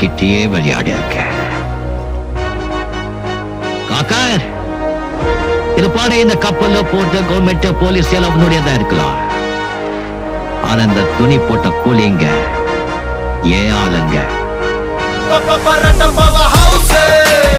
கிட்டேயே விளையாடி இருக்க காக்கா. இது பாட இந்த கப்பல்ல போட்ட கவர்மெண்ட் போலீஸ் எல்லாம் அவனுடையதான் இருக்கலாம். ஆனா இந்த துணி போட்ட கூலிங்க ஏன் ஆளுங்க